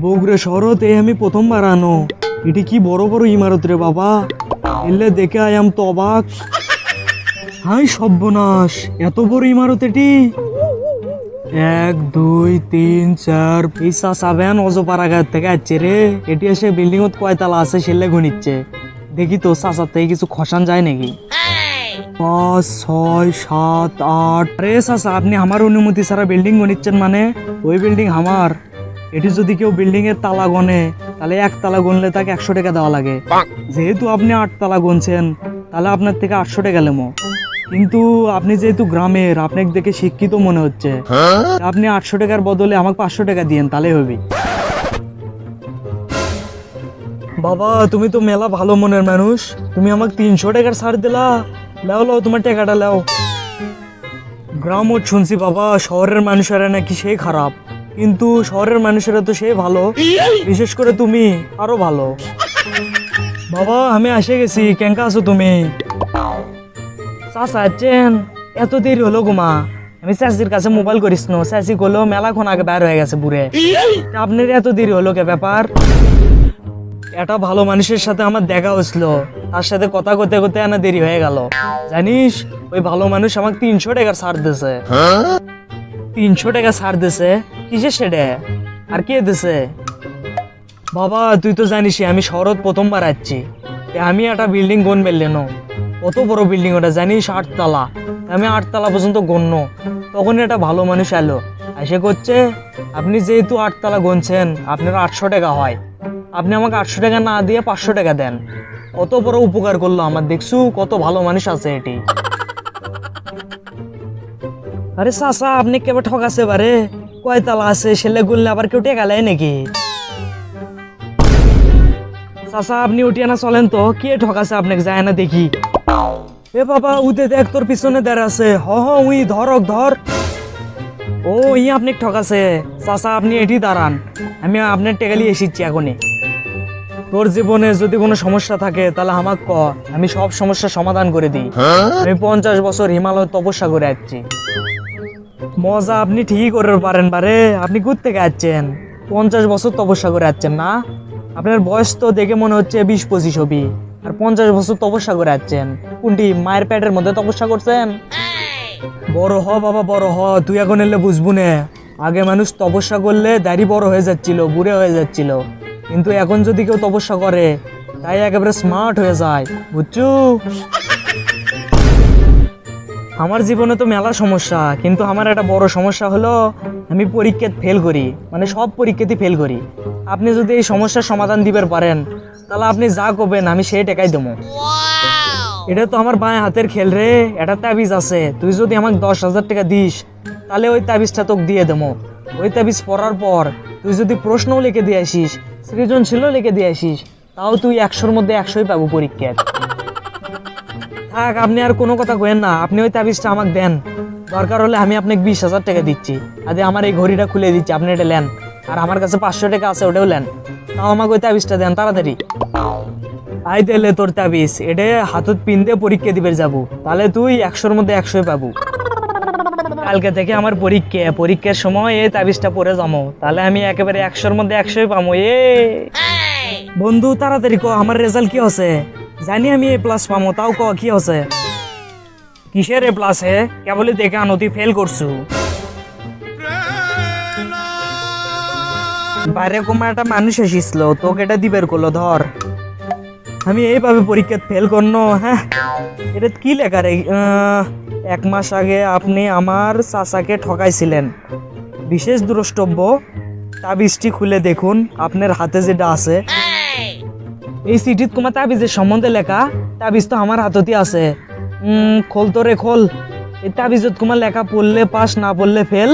বগুড়া শহরতে আমি প্রথমবার আনো। এটি কি বড় বড় ইমারত রে বাবা, এলে দেখে আয়াম তো অবাক। হাই সর্বনাশ, এত বড় ইমারত এটি। 1 2 3 4 এই চাষাবেন অজপাড়া গায়ের থেকে আসছে রে। এটি এসে বিল্ডিং কয়তলা আছে সেলে গণিচ্ছে। দেখি তো চাষার থেকে কিছু খসান যায় নাকি। 5 6 7 8। আরে চাষা, আপনি আমার অনুমতি ছাড়া বিল্ডিং গণিচ্ছেন মানে? ওই বিল্ডিং আমার। এটি যদি কেউ বিল্ডিং এর তালা গনে তাহলে এক তালা গনলে তাকে 100 টাকা দেওয়া লাগে। যেহেতু আপনি 8 তালা গনছেন তাহলে আপনার থেকে 800 টাকা লেমো। কিন্তু আপনি যেহেতু গ্রামের, আপনাকে দেখে শিক্ষিত মনে হচ্ছে, আপনি 800 টাকার বদলে আমাকে 500 টাকা দিয়েন তাহলে হবে। বাবা, তুমি তো মেলা ভালো মনের মানুষ, তুমি আমাকে 300 টাকার ছাড় দিলা। লাও লাও তোমার টাকাটা লাও। গ্রাম ও শুনছি বাবা, শহরের মানুষেরা নাকি সেই খারাপ, কিন্তু শহরের মানুষেরা তো সেই ভালো, বিশেষ করে তুমি আরো ভালো। বাবা, আমি এসে গেছি, কেঙ্কা আছো তুমি? চাচা আছেন? এত দেরি হলো গোমা। আমি চাচির কাছে মোবাইল করিস নো, চাচি গেলো মেলাক্ষণ আগে বের হয়ে গেছে বুড়ে। আপনার এত দেরি হলো কে ব্যাপার? এটা ভালো মানুষের সাথে আমার দেখা হয়েছিল, তার সাথে কথা করতে করতে না দেরি হয়ে গেল। জানিস, ওই ভালো মানুষ আমাকে 300 টাকার ছাড় দিছে। 300 টাকা ছাড় দিছে? কিসের সেটা? আর কে দিছে? বাবা, তুই তো জানিস আমি শহরত প্রথমবার আসছি। আমি একটা বিল্ডিং গন বেললেন, কত বড় বিল্ডিং ওটা জানিস? 8 তালা। আমি 8 তালা পর্যন্ত গণ্য। তখন একটা ভালো মানুষ এলো, এসে করছে আপনি যেহেতু 8 তালা গনছেন আপনার 800 টাকা হয়, আপনি আমাকে 800 টাকা না দিয়ে 500 টাকা দেন। কত বড় উপকার করলো আমার, দেখছু কত ভালো মানুষ আছে এটি। আরে চাচা, আপনি কেবল ঠকাছে বারে? কয় তালা আছে সেলে গুললে আবার কেউ টেকা লাই নাকি? চাচা, আপনি উঠিয়ে না চলেন তো, কে ঠকাছে আপনাকে যায় না দেখি। এ বাবা, উদে দেখ তোর পিছনে দাঁড় আছে। উই ধরক ধর। ও ই আপনি ঠকাছে। চাচা, আপনি এটি দাঁড়ান, আমি আপনার টেকালি এসেছি এখনই। তোর জীবনে যদি কোনো সমস্যা থাকে তাহলে আমাকে ক, আমি সব সমস্যার সমাধান করে দিই। আমি 50 বছর হিমালয় তপস্যা করে আসছি। মজা আপনি ঠিকই করে পারেন বারে। আপনি কোথা থেকে আসছেন? 50 বছর তপস্যা করে আসছেন না? আপনার বয়স তো দেখে মনে হচ্ছে 20-25 হবি, আর 50 বছর তপস্যা করে আসছেন। কোনটি মায়ের পেটের মধ্যে তপস্যা করছেন? বড় হ বাবা, বড় হ। তুই এখন এলে বুঝবো না। আগে মানুষ তপস্যা করলে দাড়ি বড় হয়ে যাচ্ছিল, বুড়ে হয়ে যাচ্ছিল, কিন্তু এখন যদি কেউ তপস্যা করে তাই একেবারে স্মার্ট হয়ে যায়, বুঝছো? আমার জীবনে তো মেলা সমস্যা, কিন্তু আমার একটা বড় সমস্যা হলো আমি পরীক্ষায় ফেল করি, মানে সব পরীক্ষাতেই ফেল করি। আপনি যদি এই সমস্যার সমাধান দিবার পারেন তাহলে আপনি যা করবেন আমি সেই টাকাই দেবো। এটা তো আমার বাঁ হাতের খেল রে। এটা তাবিজ আছে, তুই যদি আমাকে 10,000 টাকা দিস তাহলে ওই তাবিজটা তোকে দিয়ে দেবো। ওই তাবিজ পড়ার পর তুই যদি প্রশ্নও লিখে দিয়ে আসিস, সৃজনশীলও লিখে দিয়ে আসিস, তাও তুই 100-র মধ্যে 100ই পাবো পরীক্ষায়। থাক, আপনি আর কোনো কথা কইেন না, আপনি ওই তাবিজটা আমাকে দেন। দরকার হলে আমি আপনাকে 20,000 টাকা দিচ্ছি। আরে আমার এই ঘড়িটা খুলে দিচ্ছি, আপনি এটা নেন। আর আমার কাছে 500 টাকা আছে, ওটাও নেন। তাও আমাকে ওই তাবিজটা দেন তাড়াতাড়ি। আই দিলে তোর তাবিজ, এটা হাতত পিন দিয়ে পরীক্ষা দিবে যাবো, তাহলে তুই 100-র মধ্যে 100ই পাবো। কালকে থেকে আমার পরীক্ষার সময় এই তাবিজটা পরে যাবো, তাহলে আমি একেবারে 100-র মধ্যে 100ই পাবো। বন্ধু তাড়াতাড়ি ক, আমার রেজাল্ট কি হচ্ছে? জানি আমি A+ পাবো, তাও ক কি হচ্ছে? কিসের A+ হে? কেবলই দেখে আনো, তুই ফেল করছু। বাইরে কোমা একটা মানুষ এসেছিল, তোকে এটা দিবের করলো, ধর। আমি এইভাবে পরীক্ষা ফেল করনো? হ্যাঁ, এটা কি লেখা রে? 1 মাস আগে আপনি আমার চাচাকে ঠকাইছিলেন, বিশেষ দ্রষ্টব্য, তাবিজটি খুলে দেখুন আপনার হাতে যেটা আছে। এই চিঠিত তোমার তাবিজের সম্বন্ধে লেখা। তাবিজ তো আমার হাততে আছে। খোল তো রে খোল। এই তাবিজত তোমার লেখা, পড়লে পাস, না পড়লে ফেল।